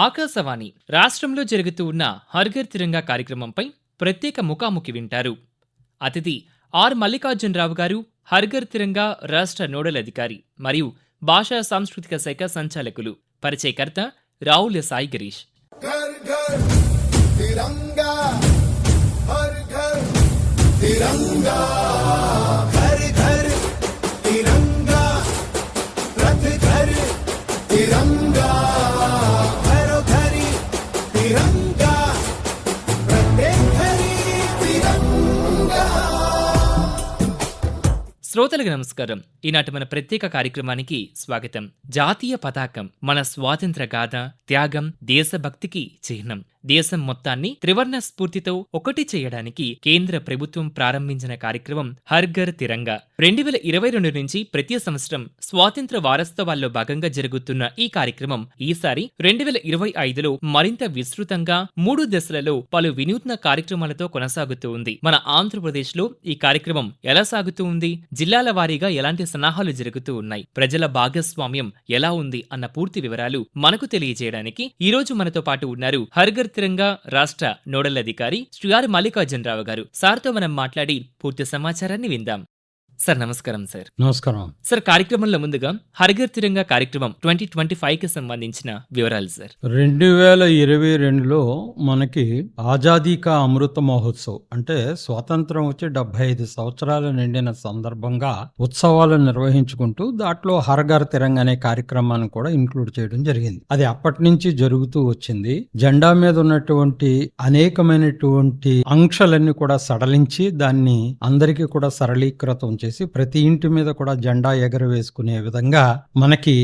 ఆకాశవాణి రాష్ట్రంలో జరుగుతూ ఉన్న హర్ ఘర్ తిరంగా కార్యక్రమంపై ప్రత్యేక ముఖాముఖి వింటారు. అతిథి ఆర్ మల్లికార్జునరావు గారు, హర్ ఘర్ తిరంగా రాష్ట్ర నోడల్ అధికారి మరియు భాషా సాంస్కృతిక శాఖ సంచాలకులు. పరిచయకర్త రావుల సాయి గిరీష్. घर घर तिरंगा, हर घर तिरंगा, घर घर तिरंगा, रथ घर तिरंगा, घरो घरी तिरंगा, प्रत्येक घरी तिरंगा. శ్రోతలకు నమస్కారం. ఈనాటి మన ప్రత్యేక కార్యక్రమానికి స్వాగతం. జాతీయ పతాకం మన స్వాతంత్ర గాథ, త్యాగం, దేశభక్తికి చిహ్నం. దేశం మొత్తాన్ని త్రివర్ణ స్ఫూర్తితో ఒకటి చేయడానికి కేంద్ర ప్రభుత్వం ప్రారంభించిన కార్యక్రమం హర్ ఘర్ తిరంగా. 2022 నుంచి ప్రతి సంవత్సరం స్వాతంత్ర వారోత్సవాల్లో భాగంగా జరుగుతున్న ఈ కార్యక్రమం ఈసారి 2025లో మరింత విస్తృతంగా 3 దశలలో పలు వినూత్న కార్యక్రమాలతో కొనసాగుతూ ఉంది. మన ఆంధ్రప్రదేశ్ లో ఈ కార్యక్రమం ఎలా సాగుతూ ఉంది, జిల్లాల వారీగా ఎలాంటి సన్నాహాలు జరుగుతూ ఉన్నాయి, ప్రజల భాగస్వామ్యం ఎలా ఉంది అన్న పూర్తి వివరాలు మనకు తెలియజేయడానికి ఈ రోజు మనతో పాటు ఉన్నారు హర్ ఘర్ తిరంగా రాష్ట్ర నోడల్ అధికారి శ్రీ ఆర్ మల్లికార్జునరావు గారు. సార్తో మనం మాట్లాడి పూర్తి సమాచారాన్ని విందాం. సార్ నమస్కారం. సార్ నమస్కారం. సార్, కార్యక్రమంలో ముందుగా హర్ ఘర్ తిరంగా కార్యక్రమం 2025కి సంబంధించిన వివరాలు సార్. 2022లో మనకి ఆజాదీ కా అమృత మహోత్సవ్ అంటే స్వాతంత్రం వచ్చి 75 సంవత్సరాలు నిండిన సందర్భంగా ఉత్సవాలు నిర్వహించుకుంటూ దాంట్లో హర్ ఘర్ తిరంగా అనే కార్యక్రమాన్ని కూడా ఇంక్లూడ్ చేయడం జరిగింది. అది అప్పటి నుంచి జరుగుతూ వచ్చింది. జెండా మీద ఉన్నటువంటి అనేకమైనటువంటి ఆంక్షలన్నీ కూడా సడలించి దాన్ని అందరికీ కూడా సరళీకృతం చేసి ప్రతి ఇంటి మీద కూడా జెండా ఎగరవేసుకునే విధంగా మనకి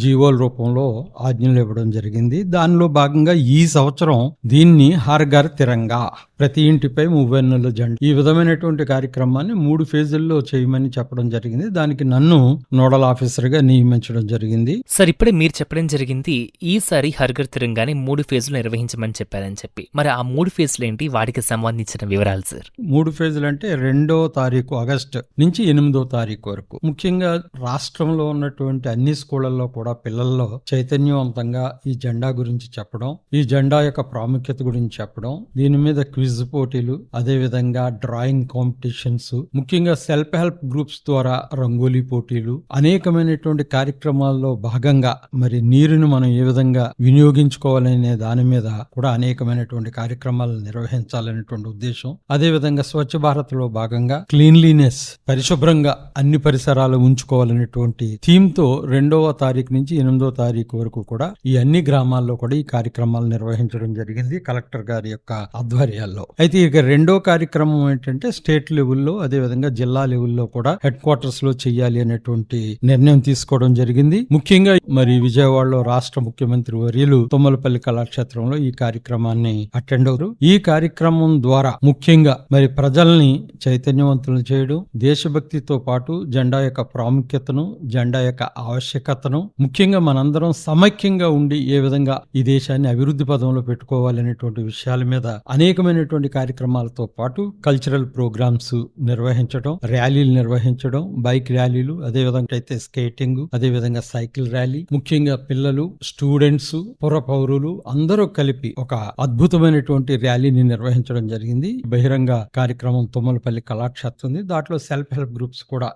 జీవోల రూపంలో ఆజ్ఞలు ఇవ్వడం జరిగింది. దానిలో భాగంగా ఈ సంవత్సరం దీన్ని హర్ ఘర్ తిరంగా, ప్రతి ఇంటిపై 30 జెండా, ఈ విధమైనటువంటి కార్యక్రమాన్ని 3 ఫేజుల్లో చేయమని చెప్పడం జరిగింది. దానికి నన్ను నోడల్ ఆఫీసర్ గా నియమించడం జరిగింది. సార్, ఇప్పుడే మీరు చెప్పడం జరిగింది ఈసారి హర్ ఘర్ తిరంగాని 3 ఫేజులు నిర్వహించమని చెప్పారని చెప్పి. మరి ఆ 3 ఫేజులు ఏంటి, వాటికి సంబంధించిన వివరాలు సార్? 3 ఫేజులు అంటే 2వ తారీఖు ఆగస్టు నుంచి 8వ తారీఖు వరకు. ముఖ్యంగా రాష్ట్రంలో ఉన్నటువంటి అన్ని స్కూళ్లలో కూడా పిల్లల్లో చైతన్యవంతంగా ఈ జెండా గురించి చెప్పడం, ఈ జెండా యొక్క ప్రాముఖ్యత గురించి చెప్పడం, దీని మీద క్విజ్ పోటీలు, అదే విధంగా డ్రాయింగ్ కాంపిటీషన్స్, ముఖ్యంగా సెల్ఫ్ హెల్ప్ గ్రూప్స్ ద్వారా రంగోలీ పోటీలు, అనేకమైనటువంటి కార్యక్రమాల్లో భాగంగా మరి నీరుని మనం ఏ విధంగా వినియోగించుకోవాలనే దాని మీద కూడా అనేకమైనటువంటి కార్యక్రమాలు నిర్వహించాలనేటువంటి ఉద్దేశం. అదే విధంగా స్వచ్ఛ భారత్ లో భాగంగా క్లీన్లీనెస్, పరిశుభ్రంగా అన్ని పరిసరాలు ఉంచుకోవాలనేటువంటి థీమ్ తో 2వ తారీఖు నుంచి 8వ తారీఖు వరకు కూడా ఈ అన్ని గ్రామాల్లో కూడా ఈ కార్యక్రమాలు నిర్వహించడం జరిగింది కలెక్టర్ గారి యొక్క ఆధ్వర్యాల్లో. అయితే ఇక 2వ కార్యక్రమం ఏంటంటే స్టేట్ లెవెల్లో, అదే విధంగా జిల్లా లెవెల్లో కూడా హెడ్ క్వార్టర్స్ లో చెయ్యాలి అనేటువంటి నిర్ణయం తీసుకోవడం జరిగింది. ముఖ్యంగా మరి విజయవాడలో రాష్ట్ర ముఖ్యమంత్రి వర్యులు తుమ్మలపల్లి కళాక్షేత్రంలో ఈ కార్యక్రమాన్ని అటెండ్ అవుతారు. ఈ కార్యక్రమం ద్వారా ముఖ్యంగా మరి ప్రజల్ని చైతన్యవంతులు చేయడం, దేశభక్తితో పాటు జెండా యొక్క ప్రాముఖ్యతను, జెండా యొక్క ఆవశ్యకతను, ముఖ్యంగా మనందరం సమైక్యంగా ఉండి ఏ విధంగా ఈ దేశాన్ని అభివృద్ధి పదంలో పెట్టుకోవాలనేటువంటి విషయాల మీద అనేకమైనటువంటి కార్యక్రమాలతో పాటు కల్చరల్ ప్రోగ్రామ్స్ నిర్వహించడం, ర్యాలీలు నిర్వహించడం, బైక్ ర్యాలీలు, అదే విధంగా అయితే స్కేటింగ్, అదే విధంగా సైకిల్ ర్యాలీ, ముఖ్యంగా పిల్లలు, స్టూడెంట్స్, పుర పౌరులు అందరూ కలిపి ఒక అద్భుతమైనటువంటి ర్యాలీని నిర్వహించడం జరిగింది. బహిరంగ కార్యక్రమం తుమ్మలపల్లి కళాక్షేత్రం ఉంది. దాంట్లో సెల్ఫ్ హెల్ప్ గ్రూప్స్ కూడా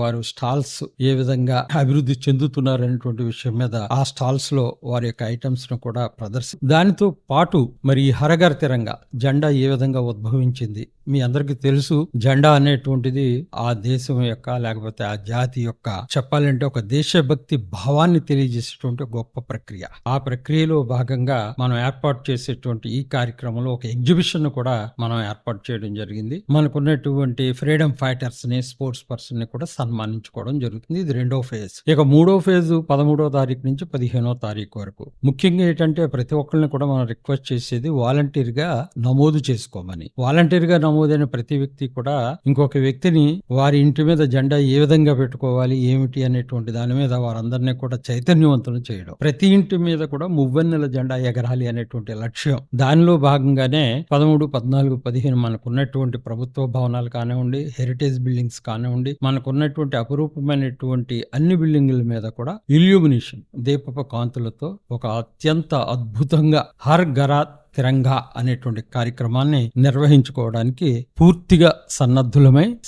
వారు స్టాల్స్ ఏ విధంగా అభివృద్ధి చెందుతున్నారనేటువంటి విషయం మీద ఆ స్టాల్స్ లో వారి యొక్క ఐటమ్స్ ను కూడా దానితో పాటు మరి హర్ ఘర్ తిరంగా జెండా ఏ విధంగా ఉద్భవించింది మీ అందరికి తెలుసు. జెండా అనేటువంటిది ఆ దేశం యొక్క, లేకపోతే ఆ జాతి యొక్క, చెప్పాలంటే ఒక దేశభక్తి భావాన్ని తెలియజేసేటువంటి గొప్ప ప్రక్రియ. ఆ ప్రక్రియలో భాగంగా మనం ఏర్పాటు చేసేటువంటి ఈ కార్యక్రమంలో ఒక ఎగ్జిబిషన్ కూడా మనం ఏర్పాటు చేయడం జరిగింది. మనకున్నటువంటి ఫ్రీడమ్ ఫైటర్స్ ని, స్పోర్ట్స్ పర్సన్ ని కూడా సన్మానించుకోవడం జరుగుతుంది. ఇది 2వ ఫేజ్. ఇక 3వ ఫేజ్ 13వ తారీఖు నుంచి 15వ తారీఖు వరకు. ముఖ్యంగా ఏంటంటే ప్రతి ఒక్కరిని కూడా మనం రిక్వెస్ట్ చేసేది వాలంటీర్ గా నమోదు చేసుకోమని. వాలంటీర్ గా నమోదైన ప్రతి వ్యక్తి కూడా ఇంకొక వ్యక్తిని వారి ఇంటి మీద జెండా ఏ విధంగా పెట్టుకోవాలి, ఏమిటి అనేటువంటి దాని మీద వారందరినీ కూడా చైతన్యవంతులు చేయడం, ప్రతి ఇంటి మీద కూడా 30 జెండా ఎగరాలి అనేటువంటి లక్ష్యం. దానిలో భాగంగానే 13, 14, 15 మనకున్నటువంటి ప్రభుత్వ భవనాలు కానివ్వండి, హెరిటేజ్ బిల్డింగ్స్ కానివ్వండి, మనకున్నటువంటి అపురూపమైనటువంటి అన్ని బిల్డింగుల మీద కూడా ఇల్లు ఇల్యూమినేషన్ దీపపు కాంతులతో ఒక అత్యంత అద్భుతంగా హర్ ఘర్ తిరంగా అనేటువంటి కార్యక్రమాన్ని నిర్వహించుకోవడానికి పూర్తిగా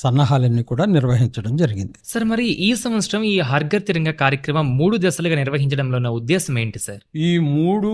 సన్నాహాలన్నీ కూడా నిర్వహించడం జరిగింది. సార్ మరి ఈ సంవత్సరం ఈ హర్ఘర్ తిరంగా కార్యక్రమం 3 దశలుగా నిర్వహించడంలో ఉన్న ఉద్దేశం ఏంటి సార్? ఈ 3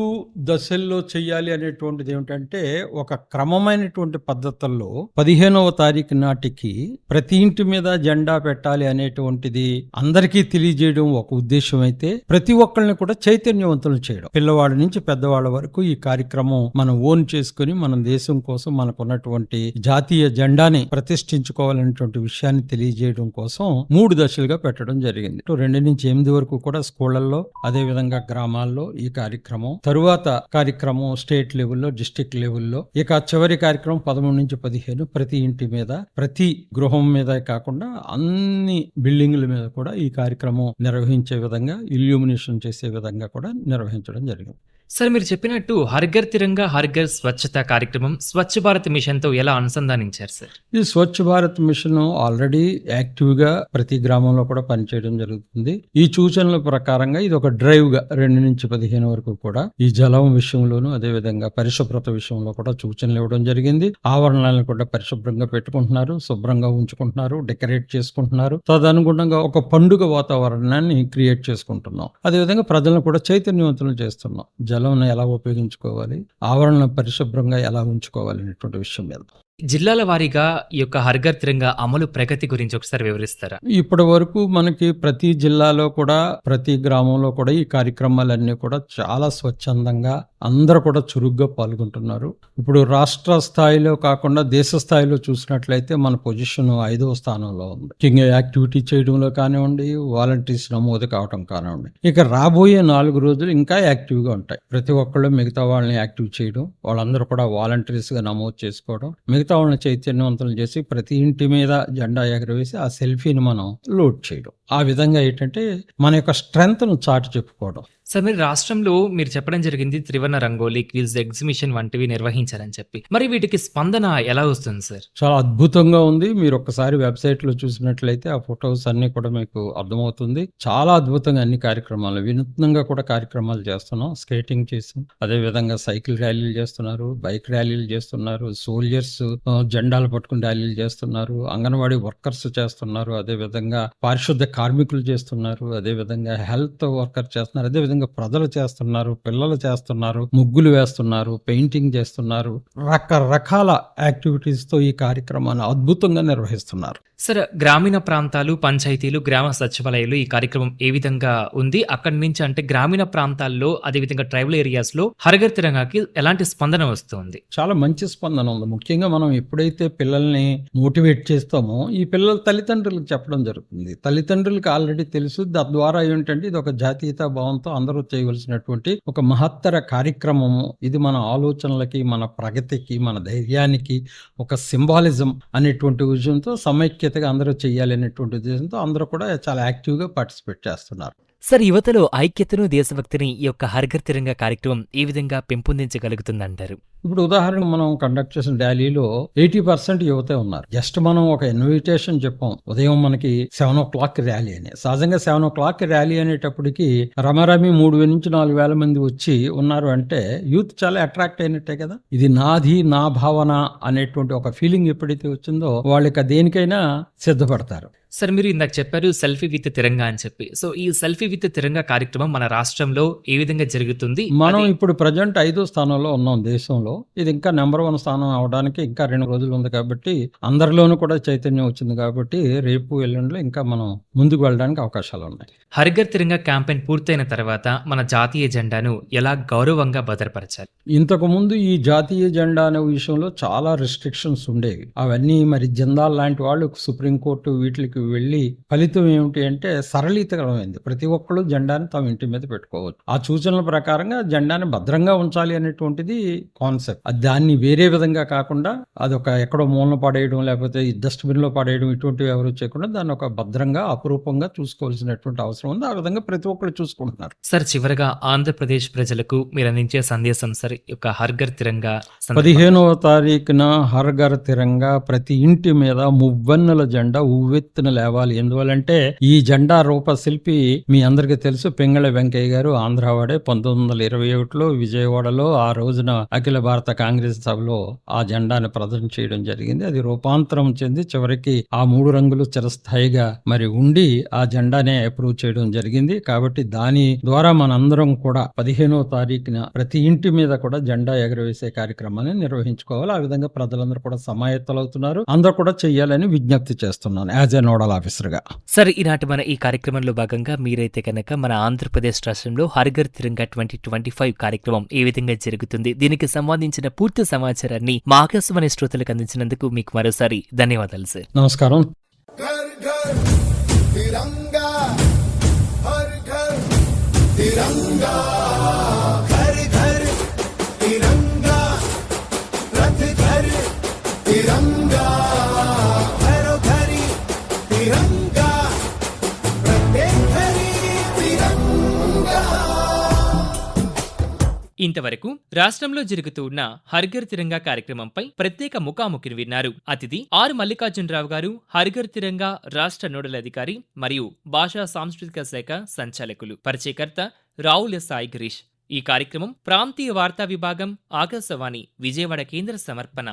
దశల్లో చెయ్యాలి అనేటువంటిది ఏమిటంటే ఒక క్రమమైనటువంటి పద్ధతుల్లో 15వ తారీఖు నాటికి ప్రతి ఇంటి మీద జెండా పెట్టాలి అనేటువంటిది అందరికీ తెలియజేయడం ఒక ఉద్దేశం అయితే, ప్రతి ఒక్కరిని కూడా చైతన్యవంతులు చేయడం, పిల్లవాడి నుంచి పెద్దవాళ్ళ వరకు ఈ కార్యక్రమం మనం ఓన్ చేసుకుని మన దేశం కోసం మనకున్నటువంటి జాతీయ జెండాని ప్రతిష్ఠించుకోవాలనేటువంటి విషయాన్ని తెలియజేయడం కోసం 3 దశలుగా పెట్టడం జరిగింది. 2 నుంచి 8 వరకు కూడా స్కూళ్లలో, అదే విధంగా గ్రామాల్లో ఈ కార్యక్రమం, తరువాత కార్యక్రమం స్టేట్ లెవెల్లో, డిస్ట్రిక్ట్ లెవెల్లో, ఇక చివరి కార్యక్రమం 13 నుంచి 15 ప్రతి ఇంటి మీద, ప్రతి గృహం మీద కాకుండా అన్ని బిల్డింగ్ల మీద కూడా ఈ కార్యక్రమం నిర్వహించే విధంగా, ఇల్యూమినేషన్ చేసే విధంగా కూడా నిర్వహించడం జరిగింది. సార్ మీరు చెప్పినట్టు హర్ఘర్ తిరంగా హర్ఘర్ స్వచ్ఛత కార్యక్రమం స్వచ్ఛ భారత్ మిషన్ తో ఎలా అనుసంధానించారు సార్? ఈ Swachh Bharat machine already active గా ప్రతి గ్రామంలో కూడా పనిచేయడం జరుగుతుంది. ఈ సూచనల ప్రకారంగా ఇది ఒక డ్రైవ్ గా 2 నుంచి 15 వరకు కూడా ఈ జలం విషయంలోను, అదే విధంగా పరిశుభ్రత విషయంలో కూడా సూచనలు ఇవ్వడం జరిగింది. ఆవరణాలను కూడా పరిశుభ్రంగా పెట్టుకుంటున్నారు, శుభ్రంగా ఉంచుకుంటున్నారు, డెకరేట్ చేసుకుంటున్నారు. తదనుగుణంగా ఒక పండుగ వాతావరణాన్ని క్రియేట్ చేసుకుంటున్నాం. అదేవిధంగా ప్రజలను కూడా చైతన్యవంతులు చేస్తున్నాం. జలం ఎలా ఉపయోగించుకోవాలి, ఆవరణ పరిశుభ్రంగా ఎలా ఉంచుకోవాలి అనేటువంటి విషయం మీద. జిల్లాల వారీగా ఈ యొక్క హర్ఘర్ తిరంగా అమలు ప్రగతి గురించి ఒకసారి వివరిస్తారా? ఇప్పటి వరకు మనకి ప్రతి జిల్లాలో కూడా, ప్రతి గ్రామంలో కూడా ఈ కార్యక్రమాలన్నీ కూడా చాలా స్వచ్ఛందంగా అందరూ కూడా చురుగ్గా పాల్గొంటున్నారు. ఇప్పుడు రాష్ట్ర స్థాయిలో కాకుండా దేశ స్థాయిలో చూసినట్లయితే మన పొజిషన్ 5వ స్థానంలో ఉంది. ముఖ్యంగా యాక్టివిటీ చేయడంలో కానివ్వండి, వాలంటీర్స్ నమోదు కావడం కానివ్వండి. ఇక రాబోయే 4 రోజులు ఇంకా యాక్టివ్గా ఉంటాయి. ప్రతి ఒక్కళ్ళు మిగతా వాళ్ళని యాక్టివ్ చేయడం, వాళ్ళందరూ కూడా వాలంటీర్స్గా నమోదు చేసుకోవడం, మిగతా వాళ్ళని చైతన్యవంతులు చేసి ప్రతి ఇంటి మీద జెండా ఎగరవేసి ఆ సెల్ఫీని మనం లోడ్ చేయడం. ఆ విధంగా ఏంటంటే మన యొక్క స్ట్రెంగ్త్ను చాటి చెప్పుకోవడం. సార్ మీరు రాష్ట్రంలో మీరు చెప్పడం జరిగింది త్రివర్ణ రంగోలీ క్విజ్ ఎగ్జిబిషన్ వంటివి నిర్వహించారని చెప్పి, మరి వీటికి స్పందన ఎలా వస్తుంది సార్? చాలా అద్భుతంగా ఉంది. మీరు ఒక్కసారి వెబ్సైట్ లో చూసినట్లయితే ఆ ఫొటోస్ అన్ని కూడా మీకు అర్థమవుతుంది. చాలా అద్భుతంగా అన్ని కార్యక్రమాలు, వినూత్నంగా కూడా కార్యక్రమాలు చేస్తున్నాం. స్కేటింగ్ చేసాం, అదే విధంగా సైకిల్ ర్యాలీలు చేస్తున్నారు, బైక్ ర్యాలీలు చేస్తున్నారు, సోల్జర్స్ జెండాలు పట్టుకుని ర్యాలీలు చేస్తున్నారు, అంగన్వాడీ వర్కర్స్ చేస్తున్నారు, అదే విధంగా పారిశుద్ధ కార్మికులు చేస్తున్నారు, అదే విధంగా హెల్త్ వర్కర్ చేస్తున్నారు, అదే విధంగా ప్రజలు చేస్తున్నారు, పిల్లలు చేస్తున్నారు, ముగ్గులు వేస్తున్నారు, పెయింటింగ్ చేస్తున్నారు. రకరకాల యాక్టివిటీస్ తో ఈ కార్యక్రమాన్ని అద్భుతంగా నిర్వహిస్తున్నారు. సార్ గ్రామీణ ప్రాంతాలు, పంచాయతీలు, గ్రామ సచివాలయాలు ఈ కార్యక్రమం ఏ విధంగా ఉంది? అక్కడి నుంచి అంటే గ్రామీణ ప్రాంతాల్లో, అదేవిధంగా ట్రైబల్ ఏరియాస్ లో హర్ఘర్ తిరంగాకి ఎలాంటి స్పందన వస్తుంది? చాలా మంచి స్పందన ఉంది. ముఖ్యంగా మనం ఎప్పుడైతే పిల్లల్ని మోటివేట్ చేస్తామో ఈ పిల్లల తల్లిదండ్రులకు చెప్పడం జరుగుతుంది. తల్లిదండ్రులకు ఆల్రెడీ తెలుసు. తద్వారా ఏంటంటే ఇది ఒక జాతీయతా భావంతో అందరూ చేయవలసినటువంటి ఒక మహత్తర కార్యక్రమము. ఇది మన ఆలోచనలకి, మన ప్రగతికి, మన ధైర్యానికి ఒక సింబాలిజం అనేటువంటి విషయంతో సమైక్యతగా అందరూ చేయాలి అనేటువంటి ఉద్దేశంతో అందరూ కూడా చాలా యాక్టివ్గా పార్టిసిపేట్ చేస్తున్నారు. సార్ యువతలో ఐక్యతను, దేశభక్తిని ఈ యొక్క హర్ఘర్ తిరంగా కార్యక్రమం ఏ విధంగా పెంపొందించగలుగుతుందంటారు? ఇప్పుడు ఉదాహరణకు మనం కండక్ట్ చేసిన ర్యాలీలో 80% యువతే ఉన్నారు. జస్ట్ మనం ఒక ఇన్విటేషన్ చెప్పాం, ఉదయం మనకి 7 o'clock ర్యాలీ అని. సహజంగా 7 o'clock ర్యాలీ అనేటప్పటికి రమారమి 3,000 నుంచి 4,000 మంది వచ్చి ఉన్నారు అంటే యూత్ చాలా అట్రాక్ట్ అయినట్టే కదా. ఇది నాది, నా భావన అనేటువంటి ఒక ఫీలింగ్ ఎప్పుడైతే వచ్చిందో వాళ్ళకి దేనికైనా సిద్ధపడతారు. సార్ మీరు ఇందాక చెప్పారు సెల్ఫీ విత్ తిరంగా అని చెప్పి. సో ఈ సెల్ఫీ విత్ తిరంగా కార్యక్రమం మన రాష్ట్రంలో ఏ విధంగా జరుగుతుంది? మనం ఇప్పుడు ప్రజెంట్ 5వ స్థానంలో ఉన్నాం దేశంలో. ఇది ఇంకా నెంబర్ 1 స్థానం అవడానికి ఇంకా 2 రోజులు ఉంది కాబట్టి, అందరిలోనూ కూడా చైతన్యం వచ్చింది కాబట్టి రేపు ఎల్లుండిలో ఇంకా మనం ముందుకు వెళ్ళడానికి అవకాశాలు ఉన్నాయి. హర్ఘర్ తిరంగా క్యాంపెయిన్ పూర్తయిన తర్వాత మన జాతీయ జెండాను ఎలా గౌరవంగా భద్రపరచాలి? ఇంతకు ముందు ఈ జాతీయ జెండా అనే విషయంలో చాలా రెస్ట్రిక్షన్స్ ఉండేవి. అవన్నీ మరి జిందాల్ లాంటి వాళ్ళు సుప్రీంకోర్టు వీటికి వెళ్ళి ఫలితం ఏమిటి అంటే సరళీకరమైంది. ప్రతి ఒక్కళ్ళు జెండాని తమ ఇంటి మీద పెట్టుకోవచ్చు. ఆ సూచనల ప్రకారంగా జెండాని భద్రంగా ఉంచాలి అనేటువంటిది కాన్సెప్ట్. దాన్ని వేరే విధంగా కాకుండా అదొక ఎక్కడో మూలన పడేయడం, లేకపోతే డస్ట్బిన్ లో పడేయడం, ఇటువంటివి ఎవరు చేయకుండా దాన్ని ఒక భద్రంగా, అపురూపంగా చూసుకోవాల్సినటువంటి అవసరం ఉంది. ఆ విధంగా ప్రతి ఒక్కరు చూసుకుంటున్నారు. సార్ చివరగా ఆంధ్రప్రదేశ్ ప్రజలకు మీరు అందించే సందేశం సార్, యొక్క హర్ఘర్ తిరంగా 15వ తారీఖున హర్ఘర్ తిరంగా ప్రతి ఇంటి మీద మువ్వన్నెల జెండా ఉవ్వెత్తున లేవాలి. ఎందువల్లంటే ఈ జెండా రూపశిల్పి మీ అందరికీ తెలుసు పింగళి వెంకయ్య గారు, ఆంధ్రావాడే. 1921లో విజయవాడలో ఆ రోజున అఖిల భారత కాంగ్రెస్ సభలో ఆ జెండాను ప్రదర్శన చేయడం జరిగింది. అది రూపాంతరం చెంది చివరికి ఆ 3 రంగులు చిరస్థాయిగా మరి ఉండి ఆ జెండానే అప్రూవ్ చేయడం జరిగింది. కాబట్టి దాని ద్వారా మనందరం కూడా 15వ తారీఖున ప్రతి ఇంటి మీద కూడా జెండా ఎగరవేసే కార్యక్రమాన్ని నిర్వహించుకోవాలి. ఆ విధంగా ప్రజలందరూ కూడా సమాయత్తలవుతున్నారు. అందరూ కూడా చెయ్యాలని విజ్ఞప్తి చేస్తున్నాను యాజ్ ఎ నోడల్ ఆఫీసర్ గా. సార్, ఈనాటి మన ఈ కార్యక్రమంలో భాగంగా మీరైతే కనుక మన ఆంధ్రప్రదేశ్ రాష్ట్రంలో హర్ఘర్ తిరంగా 2025 కార్యక్రమం ఏ విధంగా జరుగుతుంది, దీనికి సంబంధించిన పూర్తి సమాచారాన్ని మా ఆకాశవాణి శ్రోతలకు అందించినందుకు మీకు మరోసారి ధన్యవాదాలు సార్. నమస్కారం. घर घर तिरंगा, हर घर तिरंगा, घर घर तिरंगा, रथ घर तिरंगा, घरो घरी तिरंगा, प्रत्येक घरी तिरंगा. ఇంతవరకు రాష్ట్రంలో జరుగుతూ ఉన్న హర్ఘర్ తిరంగా కార్యక్రమంపై ప్రత్యేక ముఖాముఖిని విన్నారు. అతిథి ఆర్ మల్లికార్జునరావు గారు, హర్ఘర్ తిరంగా రాష్ట్ర నోడల్ అధికారి మరియు భాషా సాంస్కృతిక శాఖ సంచాలకులు. పరిచయకర్త రావుల సాయి గిరీష్. ఈ కార్యక్రమం ప్రాంతీయ వార్తా విభాగం, ఆకాశవాణి విజయవాడ కేంద్ర సమర్పణ.